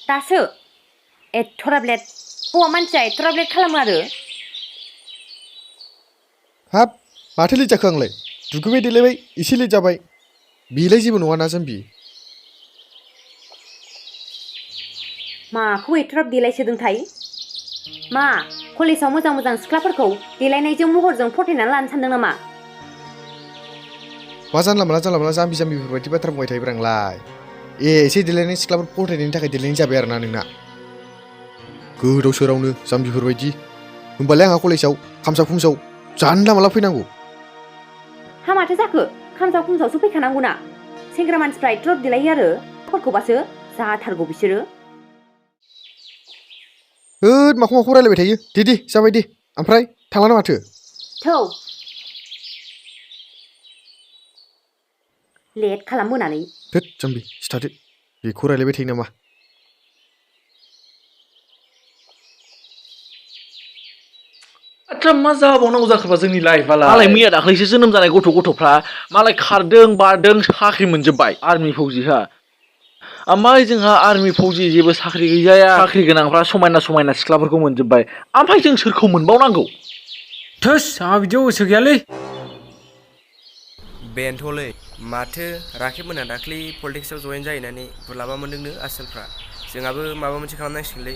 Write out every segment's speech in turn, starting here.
दासो एथ'राब लेट हौवा मानसिया एथ'राब लेट खालामो आरो हाब माथो लेट जाखो आंलाय दुगैबाय देलायबाय एसे लेट जाबाय बेलाय जेबो नङा ना जाम्बि माखौ एथ'राब देलायसोदोंथाय मा कलेजाव मोजां मोजां सिख्लाफोरखौ देलायनायजों महरजों फथायनानै लानो सानदों नामा मा जानला मोनला जाम्बि बेफोरबायदि बाथ्रा बुंबाय थायोब्रा आंलाय एसे देलायनाय सिख्लाफोर फथायनायनि थाखाय देलायनाय जाबाय आरोना नोंना गोदाव सोरावनो जाम्बिफोरबायदि होमबालाय आंहा कलेजाव खामसाव खुमसाव जानला मोनला फैनांगौ हा माथो जाखो खामसाव खुमसावसो फैखानांगौना सेंग्रा मानसिफ्रा एथ'राब देलायो आरो फोरखौबासो जाथारगौ बिसोरो होद माखौ रायलायबाय थायो दे जाबाय दे ओमफ्राय थांलाना माथो थौ लेट खालामबोनानै थोद जाम्बि सिथादो बेखौ रायलायबाय थायो नामा आत्रा मा जाबावनांगौ जाखोबा जोंनि लाइफआलाय मालाय मैया दाख्लैसो जोनोम जानाय गथ'फ्रा मालाय खारदों बारदों साख्रि मोनजोब्बाय आर्मि फौजिहा ओमफ्राय जोंहा आर्मि फौजि जेबो साख्रि गैजाया साख्रि गोनांफ्रा समायना समायना सिख्लाफोरखौ मोनजोब्बाय ओमफ्राय जों सोरखौ मोनबावनांगौ थोस आंहा बिदियाव गोसो गैयालै बेनथ'लै माथो राखेब मोना दाख्लि पलिटिक्सआव जयेन जाहैनानै गुरलाबा मोनदोंनो आसोलफ्रा जोंहाबो माबा मोनसे खालामनांसिगोनलै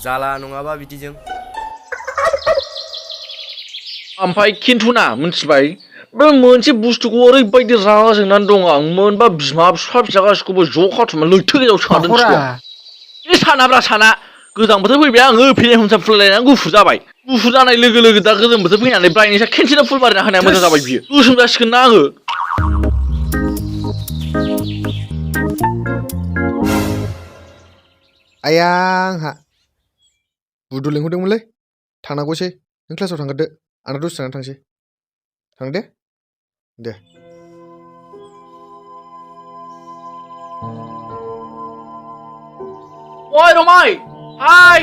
जाला नङाबा बिदिजों ओमफ्राय खिन्थु ना मिथिबाय बे मोनसे बुस्थुखौ ओरैबायदि रागा जोंनानै दं आं मोनबा बिमा बिफा फिसा गासिखौबो ज' खाथुमना लैथो गेजेराव सादों खिथुआ बे सानाब्रा साना गोजां बोथोर फैबाय आङो फेनाय हमसा फुलायनानै गुफुर जाबाय गुफुर जानाय लोगो लोगो दा गोजां बोथोर फैनानै ब्राइटनेसा खेनसेनो फुल मारिना होनाया मोजां जाबाय बियो गोसोम जासिगोन ना आङो आया आंहा बुदु लिंहरदोंमोनलै थांनांगौसै नों क्लासाव थांग्रोदो आंना दसे थानानै थांसै थां दे ओइ रमाय हाय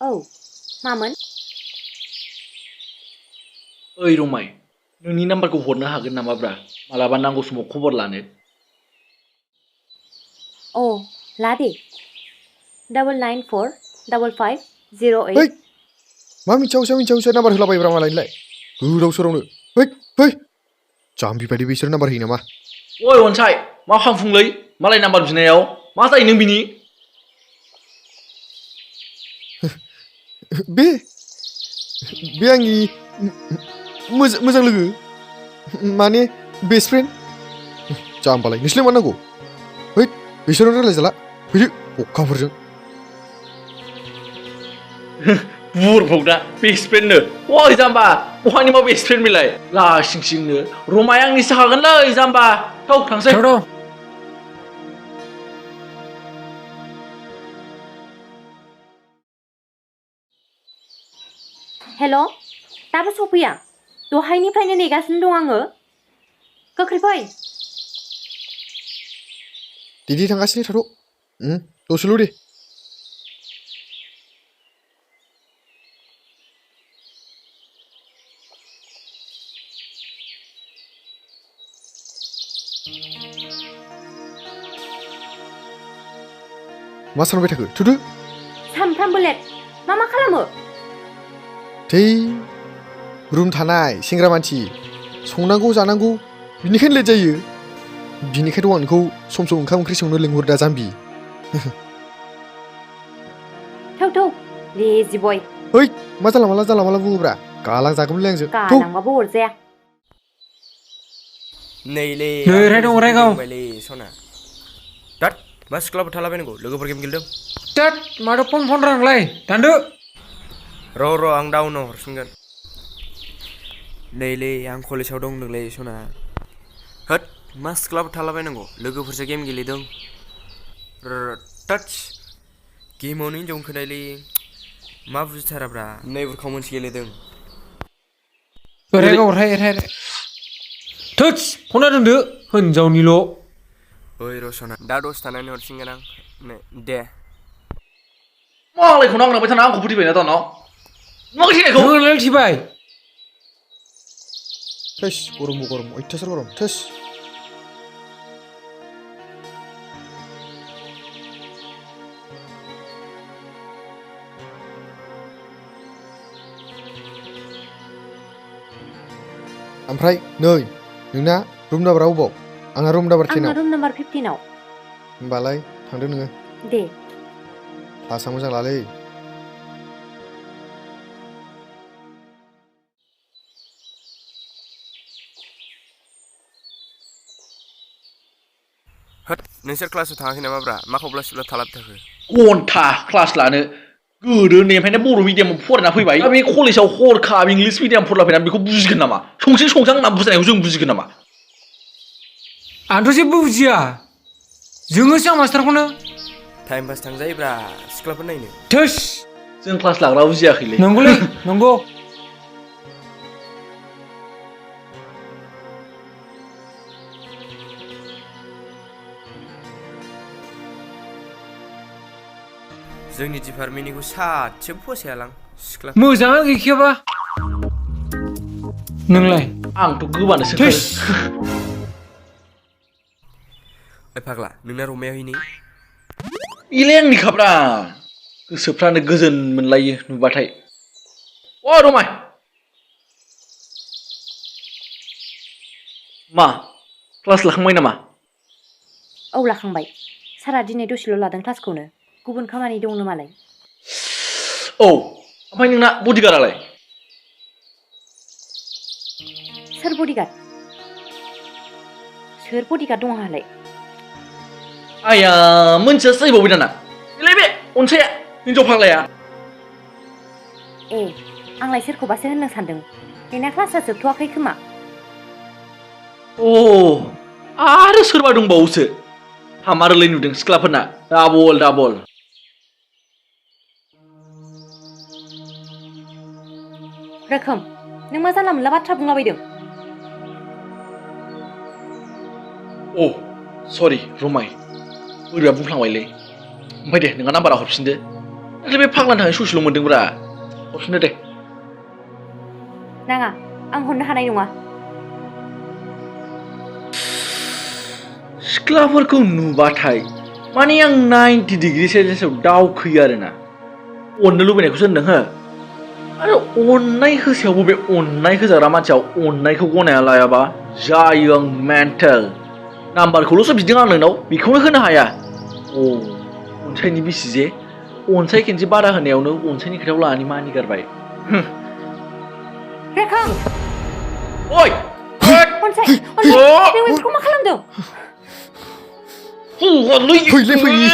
औ मामोन ओइ रमाय नोंनि नाम्बारखौ हरनो हागोन नामाब्रा मालाबा नांगौ समाव खबर लानो अ ला दे 99455008 ओइ मा मिथियावसो नाम्बार होलाबायब्रा मालायनिलाय गोदाव सोरावनो फै जाम्बि बायदि बिसोर नाम्बार होयो नामा ओइ अनसाय मा फांफुंलै मालाय नाम्बार बिनायाव मा जायो नों बिनि बे आंनि मोजां लोगो माने बेस्ट फ्रेन्ड जाम्बालाय नोंसोरलाय मा नांगौ है बिसोरजों रायलायजाला फैदो अखाफोरजों बुरबावदा बेस्ट फ्रेन्डनो ओइ जाम्बा बहानि मा बेस्ट फ्रेन्ड बेलाय लासिंसिंनो रमाय आंनिसो हागोनलै जाम्बा थौ थांसै हेल' दाबो सफैया दहायनिफ्रायनो नेगासिनो दं आङो गोख्रै फै दे थांगासिनो थाथ' दसेल' दे मा सानबाय थाखो थुदो सानफ्रामबो लेट मा खालामो थै रुम थानाय सेंग्रा मानसि संनांगौ जानांगौ बिनिखायनो लेट जायो बिनिखायथ' आं नोंखौ सम ओंखाम ओंख्रि संनो लिंहरदा जाम्बि थौ लेजि बय है मा जाला माला बुङोब्रा गालां जागौमोनलै आंजों गालांबाबो अरजाया नैलै बायलै सना दाद मा सिख्लाफोर थालाबायनांगौ लोगोफोर गेम गेलेदों दाद माथो फन रांलाय दानदो र' आं दा उनाव हरफिनगोन नैलै आं कलेजाव दं नोंलै सना होद मा सिख्लाफोर थालाबायनांगौ लोगोफोरसो गेम गेलेदों टाच गेमावनो हिनजाव खोनायलै मा बुजिथाराब्रा नैबोर कमन्स गेलेदों ओरैहाय थोस फना दोनदो हिनजावनिल' ओइ रसना दा दसे थानानै हरफिनगोन आं दे मालायखौनो आंनांबाय थाना आंखौ फोथैबायना दानाव मा थैनायखौ नोंलाय थिबाय थोस गरमबो गरम अयथासार गरम थोस ओमफ्राय नै नोंना रुम नाम्बारा अबाव आंना रुम नाम्बार आंना 10 रुम नाम्बार 15 आव होमबालाय थांदो नोङो दे क्लासा मोजां लालै होद नोंसोर क्लासाव थाङाखै नामा ब्रा मा खब्ला सिब्ला थालाबाय थाखो घन्टा क्लास लानो गोदोनिफ्रायनो बर' मिडियामाव फरायना फैबाय दा बे कलेजाव हरखाब इंलिस मिडियाम फरायफैनानै बेखौ बुजिगोन नामा संसिं संसां होनना बुजायनायखौ जों बुजिगोन नामा आंथ' जेबो बुजिया जोङोसो आं मास्टारखौनो टाइम पास थांजायोब्रा सिख्लाफोर नायनो थोस जों क्लास लाग्रा बुजियाखैलै नंगौलै नंगौ जोंनि डिपार्टमेन्टनिखौ सासेबो फसायालां सिख्ला मोजाङानो गैखायाबा नोंलाय आंथ' गोबानोसो थोस ओइ फाग्ला नोंना रमाया हैनि इलाय आंनि खाब्रा गोसोफ्रानो गोजोन मोनलायो नुबाथाय अ रमाय मा क्लास लाखांबाय नामा औ लाखांबाय सारा दिनै दसेल' लादों क्लासखौनो गुबुन खामानि दंनो मालाय औ ओमफ्राय नोंना बडिगार्डआलाय सोर बडिगार्ड दं आंहालाय आया मोनथियासो जाहैबावबाय दाना बेलाय बे अनसाया हिनजाव फाग्लाया ए आंलाय सोरखौबासो होननो सानदों बेना क्लासा जोबथ'वाखै खोमा अ आरो सोरबा दंबावोसो हामारोलै नुदों सिख्लाफोरना डाबल रोखोम नों मा जानला मोनला बाथ्रा बुंलाबायदों अ सरि रमाय बोरैबा बुंफ्लांबायलै ओमफ्राय दे नोंहा नाम्बारा हरफिनदो दाख्लै बे फाग्लानि थाखाय ससेल' मोनदोंब्रा हरफिनदो दे नाङा आं हरनो हानाय नङा सिख्लाफोरखौ नुबाथाय माने आं 90 डिग्रि सेलसियासआव दावखोयो आरोना अननो लुबैनायखौसो होनदों हो आरो अननाय होसेयावबो बे अननाय होजाग्रा मानसिया अननायखौ गनाया लायाबा जायो आं मेन्टेल नाम्बारखौल'सो बिदों आं नोंनाव बेखौनो होनो हाया अ अनसायनि बिसि जे अनसाय खेनसे बारा होनायावनो अनसायनि खोथायाव लानानै मानिगारबाय रोखोम ओइ अनसाय नों बेखौ मा खालामदों फैलै फैयै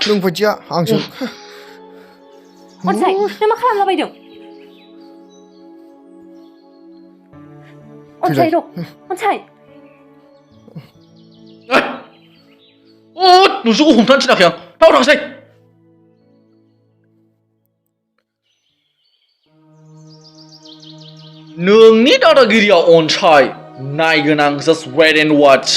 नों बायदिया आंसो अनसाय नों मा खालामलाबायदों अनसाय र' अनसाय नोंसोरखौ हमथानो थिनाखै आं थाव थांसै नोंनि दादागिरिया अनसाय नायगोन आं जास्ट वेट एन्ड वाच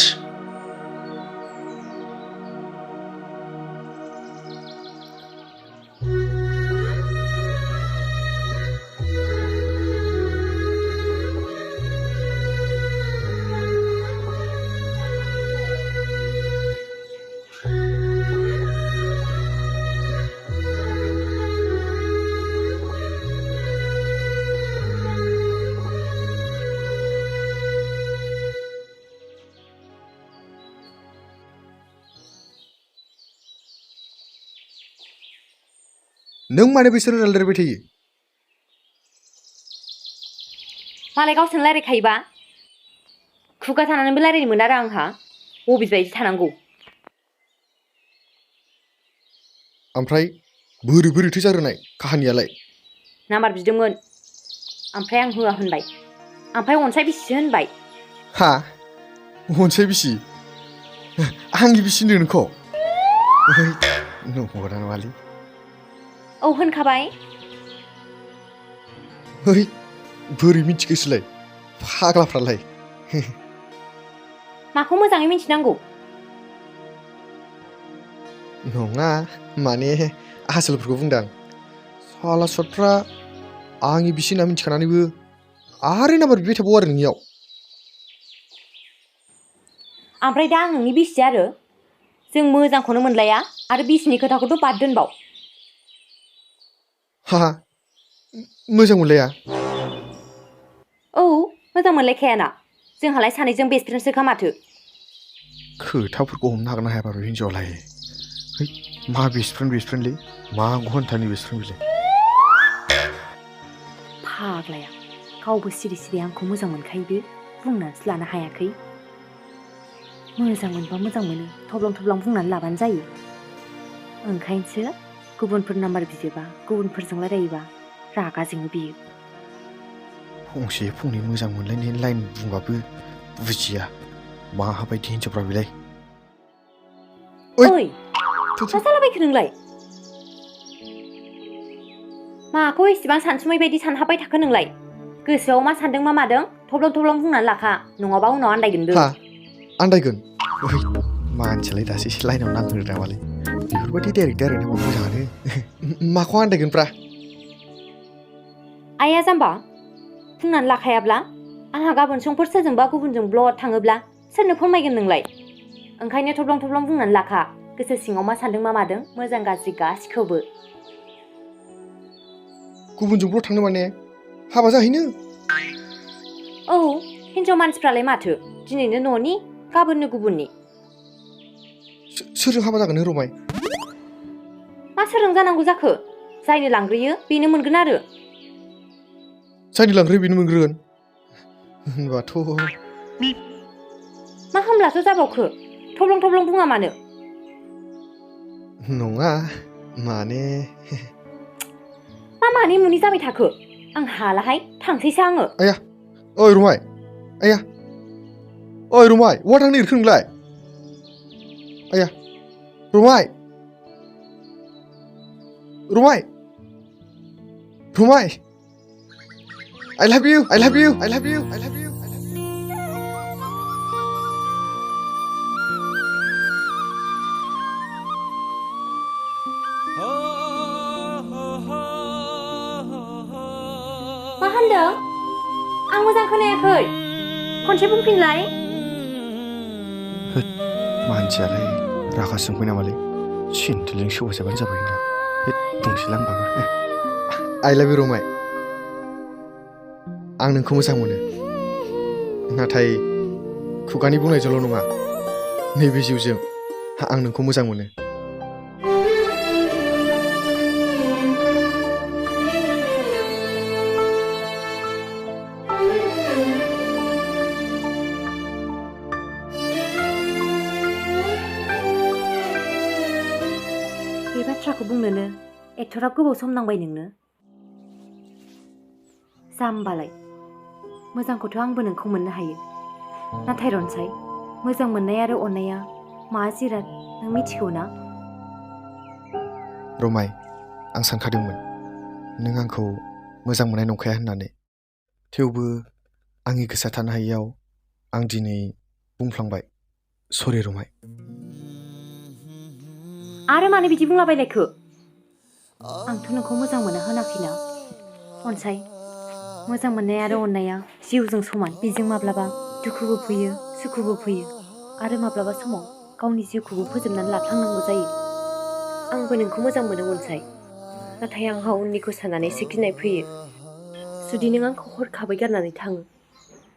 नों मानो बिसोर रायलायबाय थायो मालाय गावसोरनो रायलायखायोबा खुगा थानानैबो रायलायनो मोना आरो आंहा बबेबायदि थानांगौ ओमफ्राय बोरैथो जारोनाय काहानियालाय नाम्बार बिदोंमोन ओमफ्राय आं होआ होनबाय ओमफ्राय अनसाय बिसिसो होनबाय हा अनसाय बिसि आंनि बिसिनो नोंखौ नंगौना नङालै औ होनखाबाय है बोरै मिथिखोसोलाय फाग्लाफ्रालाय माखौ मोजाङै मिथिनांगौ नङा माने आसोलफोरखौ बुंदां साला सट्रा आंनि बिसि होनना मिथिखानानैबो आरो नाम्बार बिबाय थाबावो आरो नोंनियाव ओमफ्राय दा आं नोंनि बिसि आरो जों मोजांखौनो मोनलाया आरो बिसिनि खोथाखौथ' बाद दोनबाव हा मोजां मोनलाया औ मोजां मोनलायखायाना जोंहालाय सानैजों बेस्ट फ्रेन्डसोखा माथो खोथाफोरखौ हमनो हागोन ना हाया बारु हिन्जावालाय है मा बेस्ट फ्रेन्डलै मा घन्टानि बेस्ट फ्रेन्ड बेलाय फाग्लाया गावबो सिरि सिरि आंखौ मोजां मोनखायोबो बुंनानैसो लानो हायाखै मोजां मोनबा मोजां मोनो थब्लं थब्लं बुंनानै लाबानो जायो ओंखायनोसो गुबुनफोर नाम्बार बियोबा गुबुनफोरजों रायलायोबा रागा जोङो बियो फंसे फंनै मोजां मोनलायनायनि लाइन बुंबाबो बुजिया माबायदि हिन्जावफ्रा बेलाय ओइ मा जालाबायखो नोंलाय माखौ एसेबां सानसुमै बायदि सानहाबबाय थाखो नोंलाय गोसोआव मा सानदों मा मादों थब्लं थब्लं बुंनानै लाखा नङाबा उनाव आन्दायगोनबो हा आन्दायगोन ओइ मानसियालाय दासो एसे लाइनाव नांहोनो नामालै बेफोरबायदि डाइरेक्ट होनबा मोजाङानो माखौ आन्दायगोनफ्रा आइया जाम्बा बुंनानै लाखायाब्ला आंहा गाबोन समफोर सोरजोंबा गुबुनजों ब्लड थाङोब्ला सोरनो फोरमायगोन नोंलाय ओंखायनो थब्लं थब्लं बुंनानै लाखा गोसो सिङाव मा सानदों मा मादों मोजां गाज्रि गासिखौबो गुबुनजोंल' थांनो माने हाबा जाहैनो औ हिन्जाव मानसिफ्रालाय माथो दिनैनो न'नि गाबोननो गुबुननि सोरजों हाबा जागोन रमाय मा सोरजों जानांगौ जाखो जायनो लांग्रोयो बेनो मोनगोन आरो जायनो लांग्रोयो बेनो मोनग्रोगोन होनबाथ' मा होमब्लाथ' जाबावखो थब्लं थब्लं बुङा मानो नङा माने मा माने मुनि जाबाय थाखो आं हालाहाय थांसैसो आङो आया ओइ रमाय आया ओइ रमाय बहा थांनो नागिरखो नोंलाय आया रमाय रमाय रमाय I love you I love you I love you I love you मा होनदों आं मोजां खोनायाखै खनसे बुंफिनलाय मानसियालाय रागा जोंबाय नामालै सिन्थुलजों सौजाबानो जाबाय ना बुंसैलां होनबाबो I love you रमाय आं नोंखौ मोजां मोनो नाथाय खुगानि बुंनायजोंल' नङा नैबे जिउजों आं नोंखौ मोजां मोनो बे बाथ्राखौ बुंनोनो एथ'राब गोबाव सम नांबाय नोंनो जाम्बालाय मोजांखौथ' आंबो नोंखौ मोननो हायो नाथाय रनसाय मोजां मोननाय आरो अननाया मा जिराद नों मिथिगौ ना रमाय आं सानखादोंमोन नों आंखौ मोजां मोननाय नंखाया होननानै थेवबो आंनि गोसोआ थानो हायियाव आं दिनै बुंफ्लांबाय सरि रमाय आरो मानो बिदि बुंलाबायलायखो आंथ' नोंखौ मोजां मोना होनाखैना अनसाय मोजां मोननाय आरो अननाया जिउजों समान बेजों माब्लाबा दुखुबो फैयो सुखुबो फैयो आरो माब्लाबा समाव गावनि जिउखौबो फोजोबनानै लाफ्लांनांगौ जायो आंबो नोंखौ मोजां मोनो अनसाय नाथाय आंहा उननिखौ साननानैसो गिनाय फैयो जुदि नों आंखौ हरखाबै गारनानै थाङो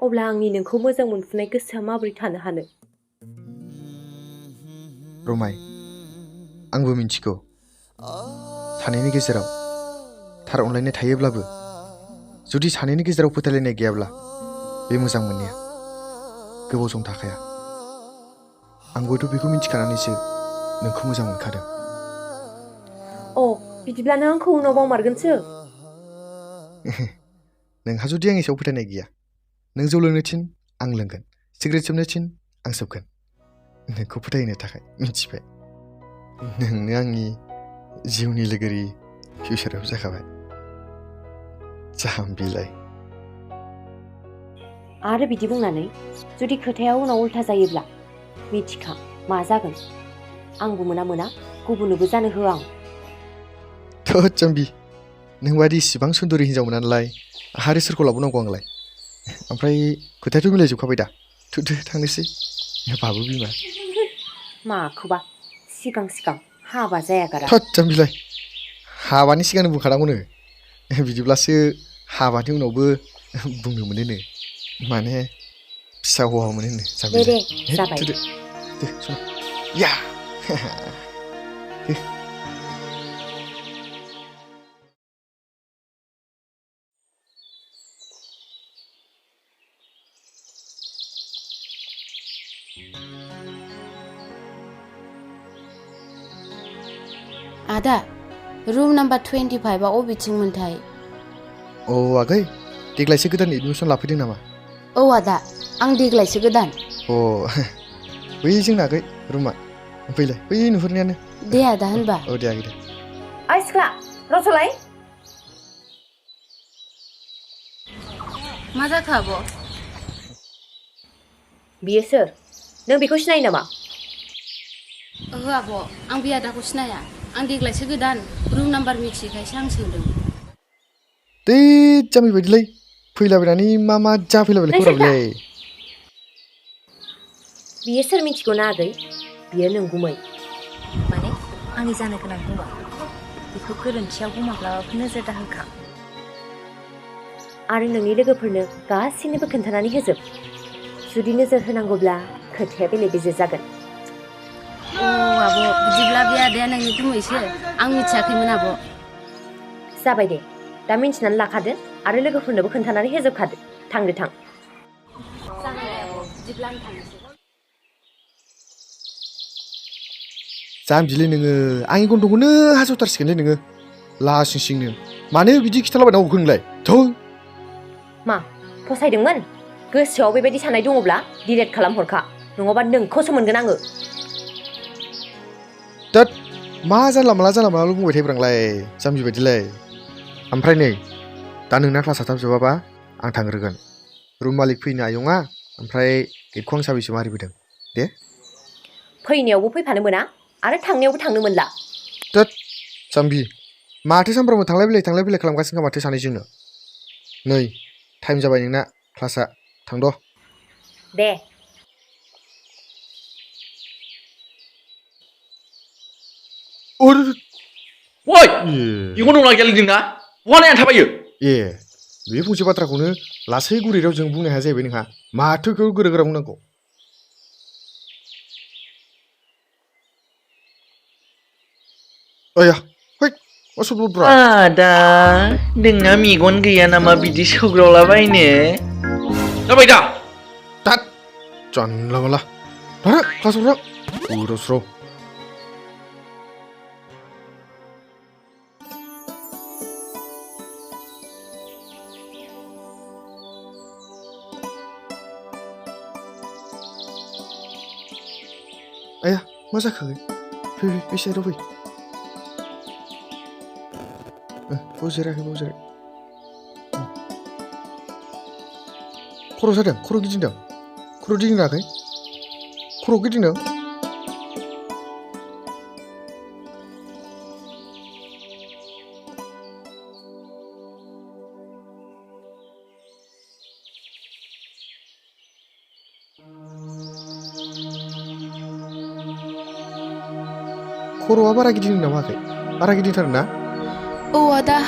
अब्ला आंनि नोंखौ मोजां मोनफुनाय गोसोआ माबोरै थानो हानो रमाय आंबो मिन्थिगौ सानैनि गेजेराव थार अनलायनाय थायोब्लाबो जुदि सानैनि गेजेराव फोथायलायनाय गैयाब्ला बे मोजां मोननाया गोबाव सम थाखाया आंबोथ' बेखौ मिन्थिखानानैसो नोंखौ मोजां मोनखादों अ बिदिब्ला नों आंखौ उनाव बावमारगोनसो नोंहा जुदि आंनि सायाव फोथायनाय गैया नों जौ लोंनो थिन आं लोंगोन सिगारेट सोबनो थिन आं सोबगोन नोंखौ फोथायनो थाखाय मिथिबाय नोंनो आंनि जिउनि लोगोरि फिउचाराव जाखाबाय जाम्बिलाय आरो बिदि बुंनानै जुदि खोथाया उनाव उल्था जायोब्ला मिथिखा मा जागोन आंबो मोना गुबुननोबो जानो होआ आं थोद जाम्बि नोंबादि इसिबां सुन्दुरि हिन्जावमोन नालाय आरो सोरखौ लाबावनांगौ आंलाय ओमफ्राय खोथायाथ' मिलायजोबखाबाय दा थुदो थांनोसै बाबु बिमा माखौबा सिगां हाबा जायागारा थोद जाम्बिलाय हाबानि सिगांनो बुंखानांगौनो बिदिब्लासो हाबानि उनावबो बुंनो मोनोनो माने फिसा हौवा मोनोनो जाम्बिलाय दे जाबाय थुदो दे सना या आदा रुम नाम्बार 25 अबेथिं मोनथाय औ आगै देग्लायसो गोदान एडमिसन लाफैदों नामा औ आदा आं देग्लायसो गोदान अ बै जोंना आगै रुमा फैलाय बै नुहुरनायानो दे आदा होनबा औ दे आगै दे ओइ सिख्ला रसलाय मा जाखो आब' बियो सोर नों बेखौ सिनायो नामा ओहो आब' आं बे आदाखौ सिनाया आं देग्लायसो गोदान रुम नाम्बार मिथियैखायसो आं सोंदों दै जाम्बि बायदिलै फैलाबायनानै मा जाफैलाबायलाय नों सोरखा? खबराबेलाय बियो सोर मिथिगौ ना आगै बियो नोंगुमै माने आंनि जानो गोनां हौवा बेखौ गोरोन्थियावबो माब्लाबाबो नोजोर दाहोखा आरो नोंनि लोगोफोरनो गासैनोबो खोन्थानानै होजोब जुदि नोजोर होनांगौब्ला खोथाया बेले बेजे जागोन अ आब' बिदिब्ला बे आदाया नोंनि गुमैसो आं मिथियाखैमोन आब' जाबाय दे दा मिन्थिनानै लाखादो आरो लोगोफोरनोबो खोन्थानानै होजोबखादो थांदो थां जागोन दे आब' बिदिब्ला आं थांनोसै जाम्बिलै नोङो आंनि गन्थंखौनो हास'थारसिगोनलै नोङो लासिं सिंनो मानो बिदि खिथालाबायनांगौ नोंलाय थौ मा फसायदोंमोन गोसोआव बेबायदि साननाय दङब्ला डिलेट खालामहरखा नङाबा नोंखौसो मोनगोन आङो दैद मा जानला मानला बुंबाय थायो ब्रांलाय जाम्बि बायदिलाय ओमफ्राय नै दा नोंना क्लासा थाब जोबाबा आं थांग्रोगोन रुम मालिक फैनो आयङा ओमफ्राय गेटखौ आं साबिसो मारिबोदों दे फैनायावबो फैफानो मोना आरो थांनायावबो थांनो मोनला दैद जाम्बि माथो सामफ्रामबो थांलाय फैलाय खालामगासिनो माथो सानैजोंनो नै टाइम जाबाय नोंना क्लासा थांद' दे Woi, इखौ नंला गेलेदोंना बहा नायनानै थाबायो ए बे फंसे बाथ्राखौनो लासै गुरै रावजों बुंनो हाया जाहैबाय नोंहा माथो बेखौ गोरा बुंनांगौ आया है मा सब्रब्रा आदा नोंना मेगन गैया नामा बिदि सौग्रावलाबायनो जाबाय दा तात जानला मानला थांनो क्लासाव थां गोदाव सोराव आया मा जाखो फै बे साइडआव फै बाव जिराय खर' जादों खर' गिदिंदों खर' गिदिङाखै खर' गिदिंदों खर'आ बारा गिदिंदों नामा आगै बारा गिदिंथारो ना औ आदा